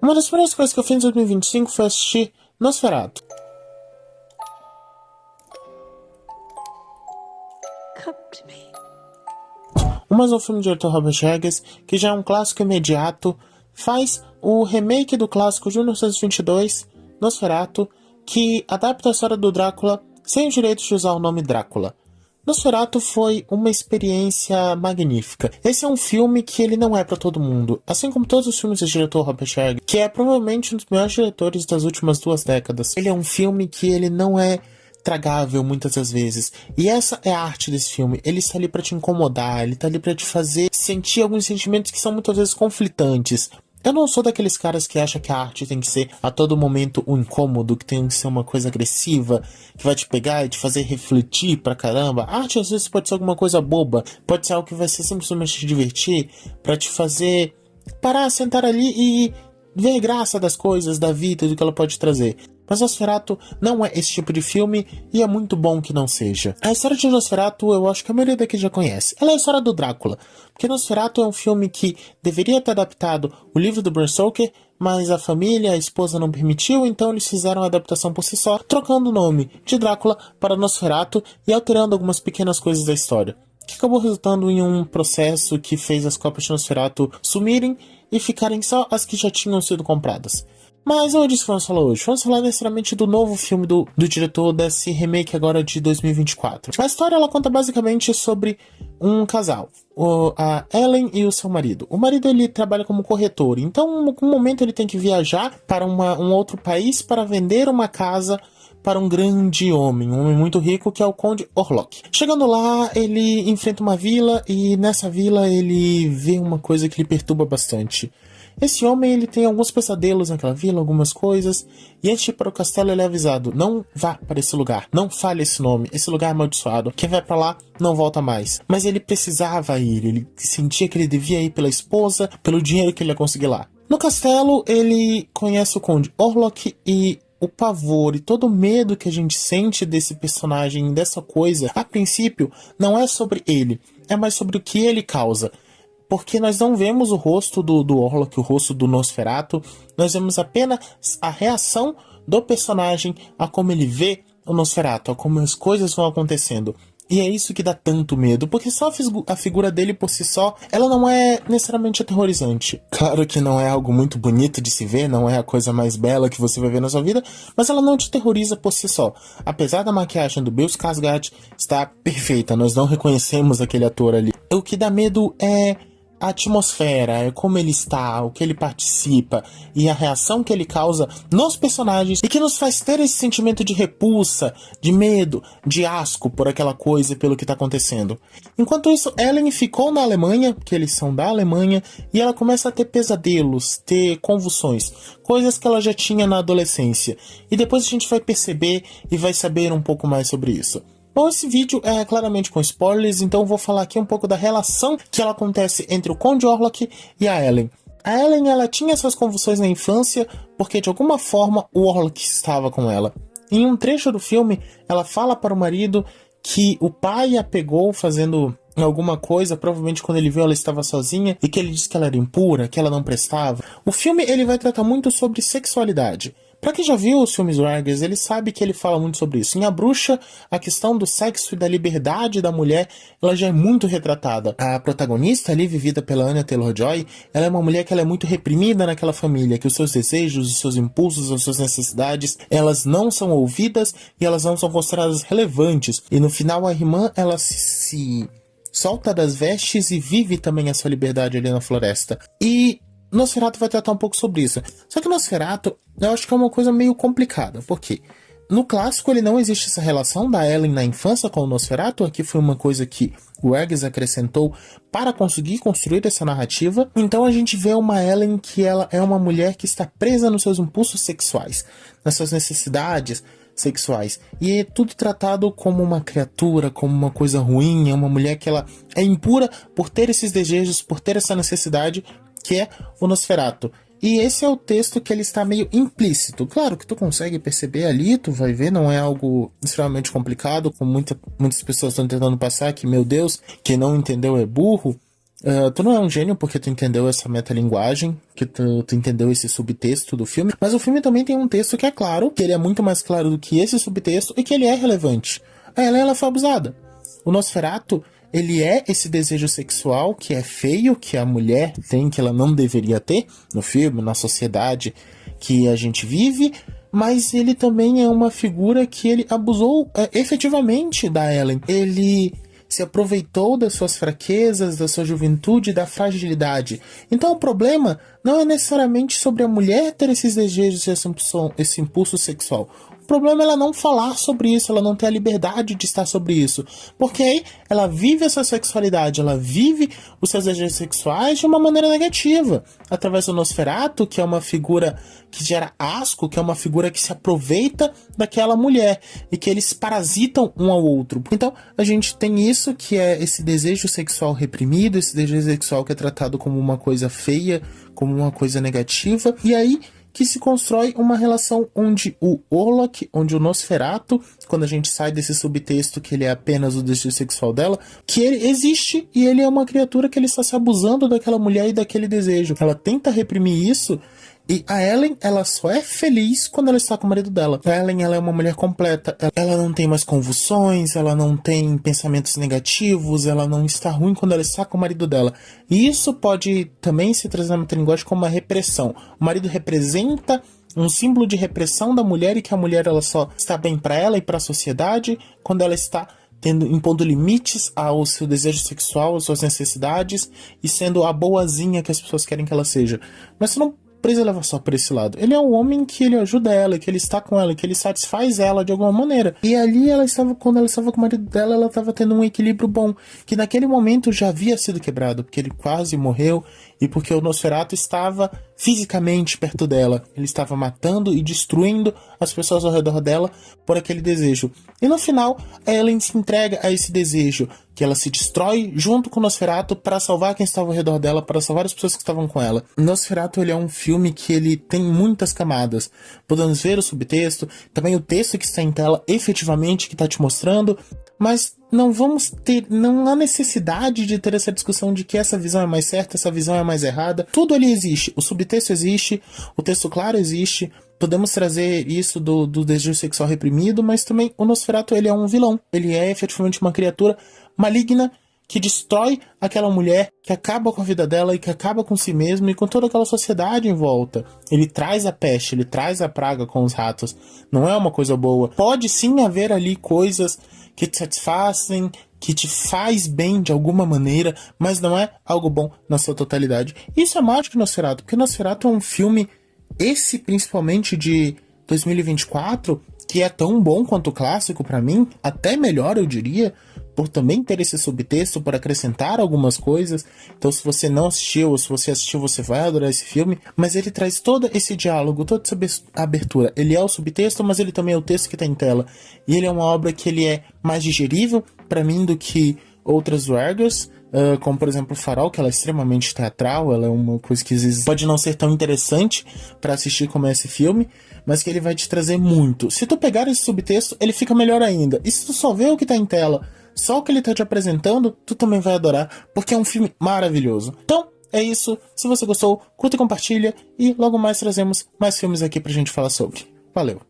Uma das primeiras coisas que eu fiz em 2025 foi assistir Nosferatu. Mais um filme do diretor Robert Eggers, que já é um clássico imediato, faz o remake do clássico de 1922, Nosferatu, que adapta a história do Drácula sem os direitos de usar o nome Drácula. Nosferatu foi uma experiência magnífica. Esse é um filme que ele não é pra todo mundo, assim como todos os filmes do diretor Robert Eggers, que é provavelmente um dos melhores diretores das últimas 2 décadas. Ele é um filme que ele não é tragável muitas das vezes. E essa é a arte desse filme. Ele está ali pra te incomodar, ele tá ali pra te fazer sentir alguns sentimentos que são muitas vezes conflitantes. Eu não sou daqueles caras que acham que a arte tem que ser a todo momento um incômodo, que tem que ser uma coisa agressiva, que vai te pegar e te fazer refletir pra caramba. A arte às vezes pode ser alguma coisa boba, pode ser algo que vai ser simplesmente te divertir, pra te fazer parar, sentar ali e ver graça das coisas, da vida, do que ela pode trazer. Mas Nosferatu não é esse tipo de filme e é muito bom que não seja. A história de Nosferatu eu acho que a maioria daqui já conhece. Ela é a história do Drácula, porque Nosferatu é um filme que deveria ter adaptado o livro do Bram Stoker, mas a família, a esposa não permitiu, então eles fizeram a adaptação por si só, trocando o nome de Drácula para Nosferatu e alterando algumas pequenas coisas da história, que acabou resultando em um processo que fez as cópias de Nosferatu sumirem e ficarem só as que já tinham sido compradas. Mas não é disso que vamos falar hoje. Vamos falar necessariamente do novo filme do diretor desse remake agora de 2024. A história ela conta basicamente sobre um casal, a Ellen e o seu marido. O marido ele trabalha como corretor, então em algum momento ele tem que viajar para um outro país para vender uma casa para um grande homem, um homem muito rico que é o Conde Orlok. Chegando lá, ele enfrenta uma vila e nessa vila ele vê uma coisa que lhe perturba bastante. Esse homem ele tem alguns pesadelos naquela vila, algumas coisas, e antes de ir para o castelo ele é avisado: não vá para esse lugar, não fale esse nome, esse lugar é amaldiçoado, quem vai para lá não volta mais. Mas ele precisava ir, ele sentia que ele devia ir pela esposa, pelo dinheiro que ele ia conseguir lá. No castelo ele conhece o Conde Orlok e o pavor e todo o medo que a gente sente desse personagem, dessa coisa, a princípio, não é sobre ele, é mais sobre o que ele causa. Porque nós não vemos o rosto do Orlok, o rosto do Nosferatu, nós vemos apenas a reação do personagem a como ele vê o Nosferatu, a como as coisas vão acontecendo. E é isso que dá tanto medo, porque só a figura dele por si só, ela não é necessariamente aterrorizante. Claro que não é algo muito bonito de se ver, não é a coisa mais bela que você vai ver na sua vida, mas ela não te terroriza por si só. Apesar da maquiagem do Bill Skarsgård estar perfeita, nós não reconhecemos aquele ator ali. O que dá medo é a atmosfera, é como ele está, o que ele participa e a reação que ele causa nos personagens e que nos faz ter esse sentimento de repulsa, de medo, de asco por aquela coisa e pelo que está acontecendo. Enquanto isso, Ellen ficou na Alemanha, porque eles são da Alemanha, e ela começa a ter pesadelos, ter convulsões, coisas que ela já tinha na adolescência. E depois a gente vai perceber e vai saber um pouco mais sobre isso. Bom, esse vídeo é claramente com spoilers, então eu vou falar aqui um pouco da relação que ela acontece entre o Conde Orlok e a Ellen. A Ellen, ela tinha essas convulsões na infância porque de alguma forma o Orlok estava com ela. Em um trecho do filme, ela fala para o marido que o pai a pegou fazendo alguma coisa, provavelmente quando ele viu ela estava sozinha, e que ele disse que ela era impura, que ela não prestava. O filme ele vai tratar muito sobre sexualidade. Pra quem já viu os filmes do Eggers, ele sabe que ele fala muito sobre isso. Em A Bruxa, a questão do sexo e da liberdade da mulher, ela já é muito retratada. A protagonista ali, vivida pela Anya Taylor-Joy, ela é uma mulher que ela é muito reprimida naquela família, que os seus desejos, os seus impulsos, as suas necessidades, elas não são ouvidas e elas não são consideradas relevantes. E no final a irmã, ela se solta das vestes e vive também a sua liberdade ali na floresta. E Nosferatu vai tratar um pouco sobre isso. Só que Nosferatu, eu acho que é uma coisa meio complicada. Por quê? No clássico, ele não existe essa relação da Ellen na infância com o Nosferatu. Aqui foi uma coisa que o Eggers acrescentou para conseguir construir essa narrativa. Então a gente vê uma Ellen que ela é uma mulher que está presa nos seus impulsos sexuais, nas suas necessidades sexuais. E é tudo tratado como uma criatura, como uma coisa ruim. É uma mulher que ela é impura por ter esses desejos, por ter essa necessidade, que é o Nosferatu. E esse é o texto que ele está meio implícito. Claro que tu consegue perceber ali, tu vai ver, não é algo extremamente complicado, como muitas pessoas estão tentando passar, que, meu Deus, quem não entendeu é burro. Tu não é um gênio porque tu entendeu essa metalinguagem, que tu entendeu esse subtexto do filme, mas o filme também tem um texto que é claro, que ele é muito mais claro do que esse subtexto e que ele é relevante. Ela foi abusada. O Nosferatu, ele é esse desejo sexual que é feio, que a mulher tem, que ela não deveria ter no filme, na sociedade que a gente vive, mas ele também é uma figura que ele abusou efetivamente da Ellen. Ele se aproveitou das suas fraquezas, da sua juventude, da fragilidade. Então o problema não é necessariamente sobre a mulher ter esses desejos, esse impulso sexual. O problema é ela não falar sobre isso, ela não ter a liberdade de estar sobre isso. Porque aí ela vive a sua sexualidade, ela vive os seus desejos sexuais de uma maneira negativa. Através do Nosferatu, que é uma figura que gera asco, que é uma figura que se aproveita daquela mulher e que eles parasitam um ao outro. Então a gente tem isso, que é esse desejo sexual reprimido, esse desejo sexual que é tratado como uma coisa feia, como uma coisa negativa. E aí que se constrói uma relação onde o Orlok, onde o Nosferatu, quando a gente sai desse subtexto que ele é apenas o desejo sexual dela, que ele existe e ele é uma criatura que ele está se abusando daquela mulher e daquele desejo. Ela tenta reprimir isso. E a Ellen, ela só é feliz quando ela está com o marido dela. A Ellen, ela é uma mulher completa. Ela não tem mais convulsões, ela não tem pensamentos negativos, ela não está ruim quando ela está com o marido dela. E isso pode também se trazer na metalinguagem como uma repressão. O marido representa um símbolo de repressão da mulher e que a mulher ela só está bem para ela e para a sociedade quando ela está impondo limites ao seu desejo sexual, às suas necessidades e sendo a boazinha que as pessoas querem que ela seja. Mas você não precisa levar só por esse lado. Ele é um homem que ele ajuda ela, que ele está com ela, que ele satisfaz ela de alguma maneira. E ali quando ela estava com o marido dela, ela estava tendo um equilíbrio bom, que naquele momento já havia sido quebrado, porque ele quase morreu e porque o Nosferatu estava fisicamente perto dela. Ele estava matando e destruindo as pessoas ao redor dela por aquele desejo. E no final, a Ellen se entrega a esse desejo, que ela se destrói junto com o Nosferatu para salvar quem estava ao redor dela, para salvar as pessoas que estavam com ela. Nosferatu, ele é um filme que ele tem muitas camadas. Podemos ver o subtexto, também o texto que está em tela efetivamente que está te mostrando, mas não há necessidade de ter essa discussão de que essa visão é mais certa, essa visão é mais errada. Tudo ali existe, o subtexto existe, o texto claro existe. Podemos trazer isso do desejo sexual reprimido, mas também o Nosferatu, ele é um vilão. Ele é efetivamente uma criatura maligna que destrói aquela mulher, que acaba com a vida dela e que acaba com si mesmo e com toda aquela sociedade em volta. Ele traz a peste, ele traz a praga com os ratos. Não é uma coisa boa. Pode sim haver ali coisas que te satisfazem, que te faz bem de alguma maneira, mas não é algo bom na sua totalidade. Isso é mágico de Nosferatu, porque Nosferatu é um filme, esse principalmente de 2024, que é tão bom quanto o clássico pra mim, até melhor eu diria, por também ter esse subtexto, por acrescentar algumas coisas. Então se você não assistiu, ou se você assistiu, você vai adorar esse filme, mas ele traz todo esse diálogo, toda essa abertura. Ele é o subtexto, mas ele também é o texto que tá em tela. E ele é uma obra que ele é mais digerível pra mim do que outras Wargers, como por exemplo o Farol, que ela é extremamente teatral, ela é uma coisa que às vezes pode não ser tão interessante para assistir como é esse filme, mas que ele vai te trazer muito. Se tu pegar esse subtexto, ele fica melhor ainda. E se tu só vê o que tá em tela, só o que ele tá te apresentando, tu também vai adorar, porque é um filme maravilhoso. Então, é isso. Se você gostou, curta e compartilha, e logo mais trazemos mais filmes aqui pra gente falar sobre. Valeu!